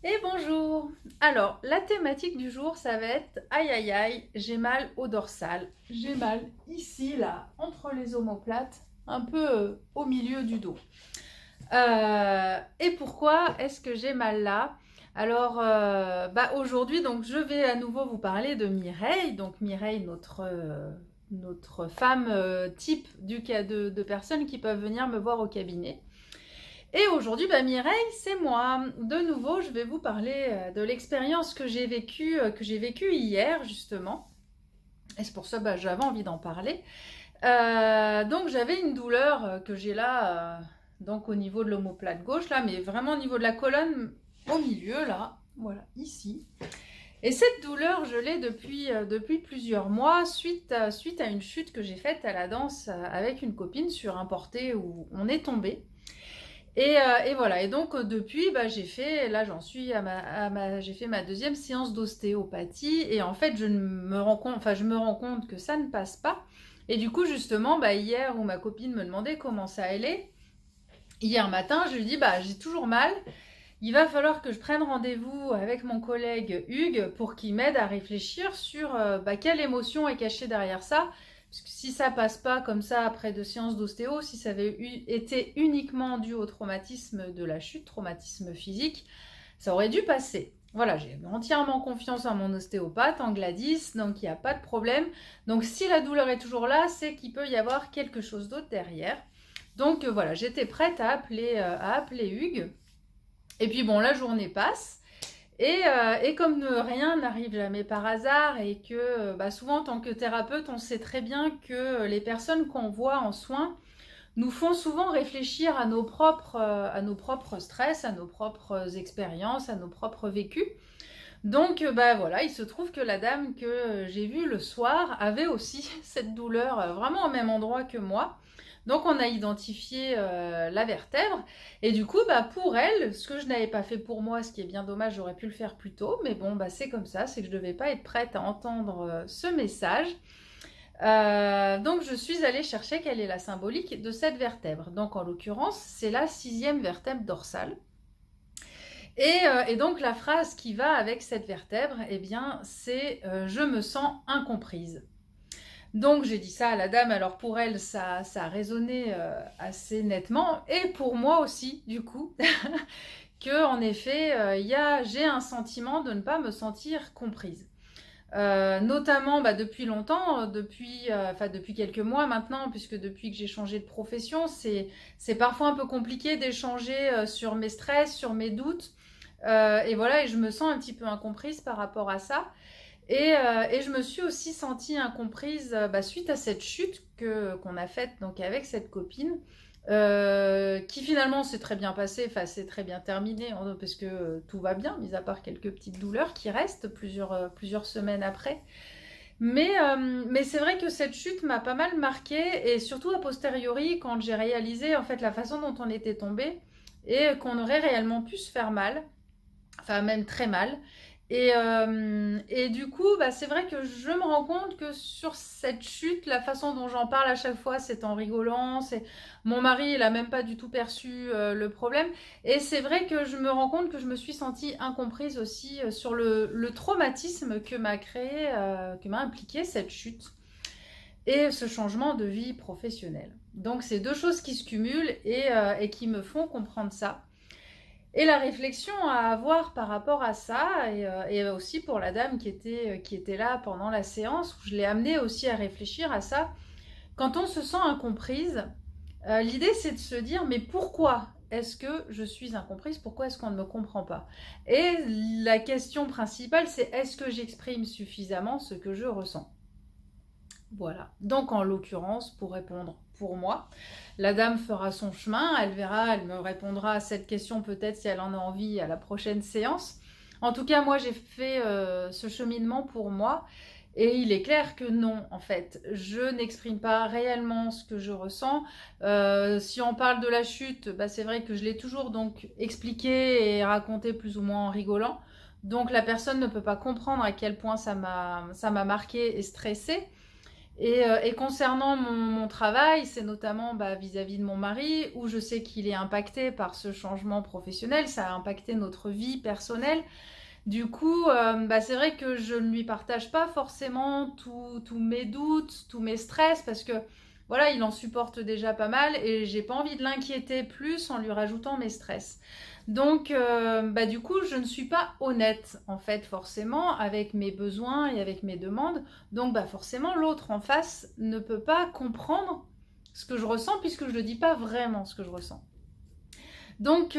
Et bonjour! Alors, la thématique du jour, ça va être aïe aïe aïe, j'ai mal au dorsal. J'ai mal ici, là, entre les omoplates, un peu au milieu du dos. Et pourquoi est-ce que j'ai mal là? Alors, aujourd'hui, donc, je vais à nouveau vous parler de Mireille. Donc, Mireille, notre femme type de personnes qui peuvent venir me voir au cabinet. Et aujourd'hui, Mireille, c'est moi. De nouveau, je vais vous parler de l'expérience que j'ai vécue hier, justement. Et c'est pour ça que j'avais envie d'en parler. Donc, j'avais une douleur que j'ai là, donc au niveau de l'omoplate gauche, là, mais vraiment au niveau de la colonne, au milieu, là, voilà, ici. Et cette douleur, je l'ai depuis plusieurs mois, suite à une chute que j'ai faite à la danse avec une copine sur un porté où on est tombé. Et voilà. Et donc depuis, j'ai fait, là j'en suis j'ai fait ma deuxième séance d'ostéopathie. Et en fait, je me rends compte que ça ne passe pas. Et du coup, justement, hier où ma copine me demandait comment ça allait, hier matin, je lui dis, j'ai toujours mal. Il va falloir que je prenne rendez-vous avec mon collègue Hugues pour qu'il m'aide à réfléchir sur quelle émotion est cachée derrière ça. Parce que si ça passe pas comme ça après 2 séances d'ostéo, si ça avait été uniquement dû au traumatisme de la chute, traumatisme physique, ça aurait dû passer. Voilà, j'ai entièrement confiance en mon ostéopathe, en Gladys, donc il n'y a pas de problème. Donc si la douleur est toujours là, c'est qu'il peut y avoir quelque chose d'autre derrière. Donc voilà, j'étais prête à appeler Hugues. Et puis bon, la journée passe. Et comme rien n'arrive jamais par hasard et que souvent en tant que thérapeute, on sait très bien que les personnes qu'on voit en soins nous font souvent réfléchir à nos propres stress, à nos propres expériences, à nos propres vécus. Donc voilà, il se trouve que la dame que j'ai vue le soir avait aussi cette douleur vraiment au même endroit que moi. Donc on a identifié la vertèbre et du coup pour elle, ce que je n'avais pas fait pour moi, ce qui est bien dommage, j'aurais pu le faire plus tôt, mais bon c'est comme ça, c'est que je ne devais pas être prête à entendre ce message. Donc je suis allée chercher quelle est la symbolique de cette vertèbre. Donc en l'occurrence c'est la 6e vertèbre dorsale. Et donc la phrase qui va avec cette vertèbre, eh bien, c'est je me sens incomprise. Donc j'ai dit ça à la dame, alors pour elle ça a résonné assez nettement, et pour moi aussi du coup, que en effet j'ai un sentiment de ne pas me sentir comprise. Notamment depuis longtemps, depuis quelques mois maintenant, puisque depuis que j'ai changé de profession, c'est parfois un peu compliqué d'échanger sur mes stress, sur mes doutes. Et voilà, et je me sens un petit peu incomprise par rapport à ça. Et je me suis aussi sentie incomprise suite à cette chute qu'on a faite donc avec cette copine, qui finalement s'est très bien passée, enfin c'est très bien terminé, parce que tout va bien, mis à part quelques petites douleurs qui restent plusieurs semaines après. Mais c'est vrai que cette chute m'a pas mal marquée, et surtout a posteriori quand j'ai réalisé en fait la façon dont on était tombé et qu'on aurait réellement pu se faire mal, enfin même très mal. Et du coup, c'est vrai que je me rends compte que sur cette chute, la façon dont j'en parle à chaque fois, c'est en rigolant. Mon mari, il a même pas du tout perçu le problème. Et c'est vrai que je me rends compte que je me suis sentie incomprise aussi sur le traumatisme que que m'a impliqué cette chute et ce changement de vie professionnelle. Donc c'est deux choses qui se cumulent et qui me font comprendre ça. Et la réflexion à avoir par rapport à ça, et aussi pour la dame qui était là pendant la séance, où je l'ai amenée aussi à réfléchir à ça. Quand on se sent incomprise, l'idée c'est de se dire mais pourquoi est-ce que je suis incomprise? Pourquoi est-ce qu'on ne me comprend pas? Et la question principale c'est est-ce que j'exprime suffisamment ce que je ressens? Voilà. Donc en l'occurrence, pour répondre pour moi, la dame fera son chemin, elle verra, elle me répondra à cette question peut-être si elle en a envie à la prochaine séance. En tout cas, moi j'ai fait ce cheminement pour moi, et il est clair que non, en fait, je n'exprime pas réellement ce que je ressens. Si on parle de la chute, c'est vrai que je l'ai toujours donc expliqué et raconté plus ou moins en rigolant. Donc la personne ne peut pas comprendre à quel point ça m'a marqué et stressé. Et concernant mon travail, c'est notamment vis-à-vis de mon mari, où je sais qu'il est impacté par ce changement professionnel, ça a impacté notre vie personnelle. Du coup, c'est vrai que je ne lui partage pas forcément tous mes doutes, tous mes stress, parce que voilà, il en supporte déjà pas mal et j'ai pas envie de l'inquiéter plus en lui rajoutant mes stress. Donc, du coup, je ne suis pas honnête, en fait, forcément, avec mes besoins et avec mes demandes. Donc, forcément, l'autre en face ne peut pas comprendre ce que je ressens puisque je ne dis pas vraiment ce que je ressens. Donc,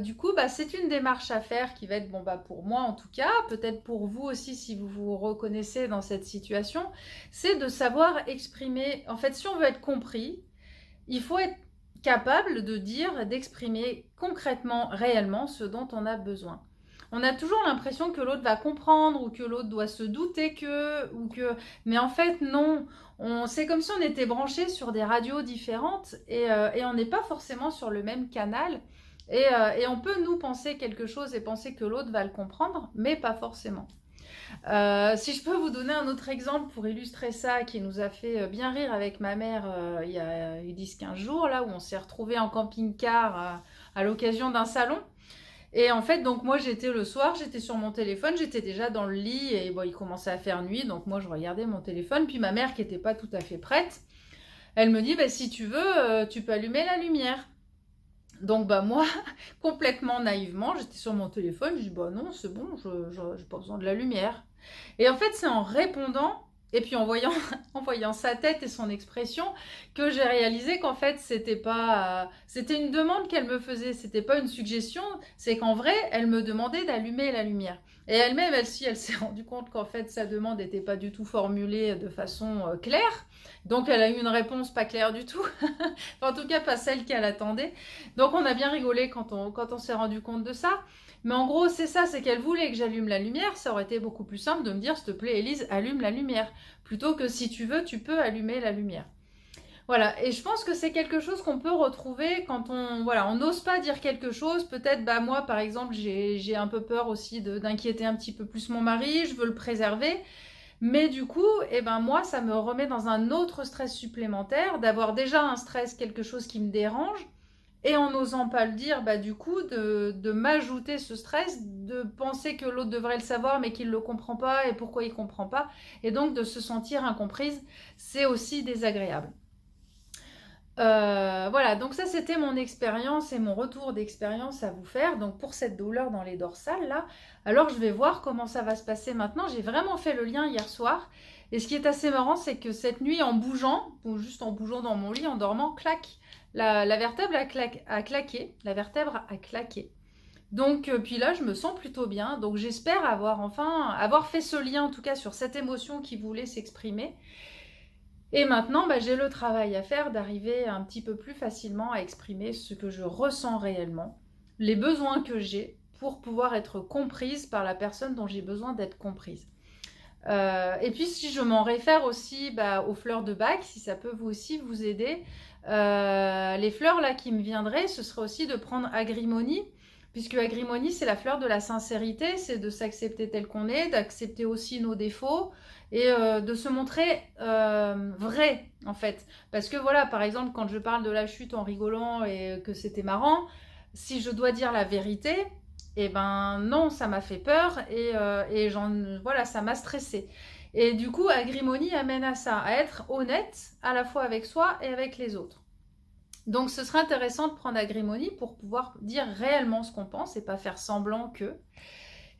du coup, c'est une démarche à faire qui va être, pour moi en tout cas, peut-être pour vous aussi si vous vous reconnaissez dans cette situation, c'est de savoir exprimer. En fait, si on veut être compris, il faut être capable de dire, d'exprimer concrètement, réellement ce dont on a besoin. On a toujours l'impression que l'autre va comprendre ou que l'autre doit se douter mais en fait non. C'est comme si on était branchés sur des radios différentes et on n'est pas forcément sur le même canal. Et on peut nous penser quelque chose et penser que l'autre va le comprendre, mais pas forcément. Si je peux vous donner un autre exemple pour illustrer ça, qui nous a fait bien rire avec ma mère il y a 10-15 jours, là où on s'est retrouvés en camping-car à l'occasion d'un salon. Et en fait, donc moi j'étais le soir, j'étais sur mon téléphone, j'étais déjà dans le lit et il commençait à faire nuit, donc moi je regardais mon téléphone. Puis ma mère qui n'était pas tout à fait prête, elle me dit si tu veux, tu peux allumer la lumière. Donc moi, complètement naïvement, j'étais sur mon téléphone, je dis non, c'est bon, je n'ai pas besoin de la lumière. Et en fait, c'est en répondant et puis en voyant, en voyant sa tête et son expression que j'ai réalisé qu'en fait, c'était une demande qu'elle me faisait, c'était pas une suggestion, c'est qu'en vrai, elle me demandait d'allumer la lumière. Et elle-même, elle s'est rendue compte qu'en fait, sa demande n'était pas du tout formulée de façon claire. Donc, elle a eu une réponse pas claire du tout. Enfin, en tout cas, pas celle qu'elle attendait. Donc, on a bien rigolé quand on s'est rendu compte de ça. Mais en gros, c'est ça, c'est qu'elle voulait que j'allume la lumière. Ça aurait été beaucoup plus simple de me dire, s'il te plaît, Élise, allume la lumière. Plutôt que si tu veux, tu peux allumer la lumière. Voilà, et je pense que c'est quelque chose qu'on peut retrouver quand on n'ose pas dire quelque chose. Peut-être, moi, par exemple, j'ai un peu peur aussi d'inquiéter un petit peu plus mon mari, je veux le préserver. Mais du coup, moi, ça me remet dans un autre stress supplémentaire, d'avoir déjà un stress, quelque chose qui me dérange, et en n'osant pas le dire, du coup, de m'ajouter ce stress, de penser que l'autre devrait le savoir, mais qu'il ne le comprend pas, et pourquoi il ne comprend pas, et donc de se sentir incomprise, c'est aussi désagréable. Voilà, donc ça c'était mon expérience et mon retour d'expérience à vous faire. Donc pour cette douleur dans les dorsales là, alors je vais voir comment ça va se passer maintenant. J'ai vraiment fait le lien hier soir. Et ce qui est assez marrant, c'est que cette nuit en bougeant, ou juste en bougeant dans mon lit, en dormant, clac, la vertèbre a claqué. La vertèbre a claqué. Donc puis là je me sens plutôt bien. Donc j'espère avoir fait ce lien en tout cas sur cette émotion qui voulait s'exprimer. Et maintenant, j'ai le travail à faire d'arriver un petit peu plus facilement à exprimer ce que je ressens réellement, les besoins que j'ai pour pouvoir être comprise par la personne dont j'ai besoin d'être comprise. Et puis si je m'en réfère aussi aux fleurs de bac, si ça peut vous aussi vous aider, les fleurs là qui me viendraient, ce serait aussi de prendre Agrimonie, puisque Agrimonie c'est la fleur de la sincérité, c'est de s'accepter tel qu'on est, d'accepter aussi nos défauts et de se montrer vrai en fait. Parce que voilà, par exemple quand je parle de la chute en rigolant et que c'était marrant, si je dois dire la vérité, non, ça m'a fait peur et voilà, ça m'a stressée. Et du coup, Agrimonie amène à ça, à être honnête à la fois avec soi et avec les autres. Donc ce serait intéressant de prendre Agrimonie pour pouvoir dire réellement ce qu'on pense et pas faire semblant que.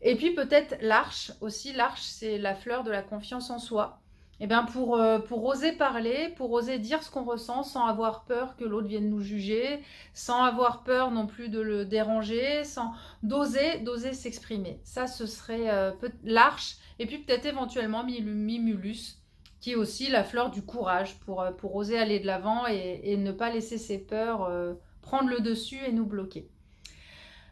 Et puis peut-être l'arche aussi. L'arche, c'est la fleur de la confiance en soi. Et pour oser parler, pour oser dire ce qu'on ressent sans avoir peur que l'autre vienne nous juger, sans avoir peur non plus de le déranger, d'oser s'exprimer. Ça, ce serait l'arche. Et puis peut-être éventuellement Mimulus, qui est aussi la fleur du courage pour oser aller de l'avant et ne pas laisser ses peurs prendre le dessus et nous bloquer.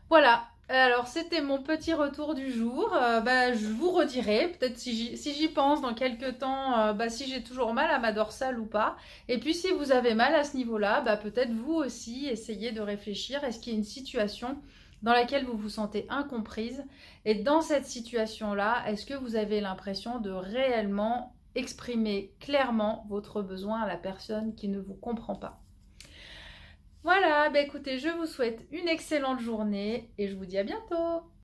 Voilà, alors c'était mon petit retour du jour. Je vous redirai, peut-être si j'y pense dans quelques temps, si j'ai toujours mal à ma dorsale ou pas. Et puis si vous avez mal à ce niveau-là, peut-être vous aussi essayez de réfléchir. Est-ce qu'il y a une situation dans laquelle vous vous sentez incomprise? Et dans cette situation-là, est-ce que vous avez l'impression de réellement exprimez clairement votre besoin à la personne qui ne vous comprend pas. Voilà, bah écoutez, je vous souhaite une excellente journée et je vous dis à bientôt.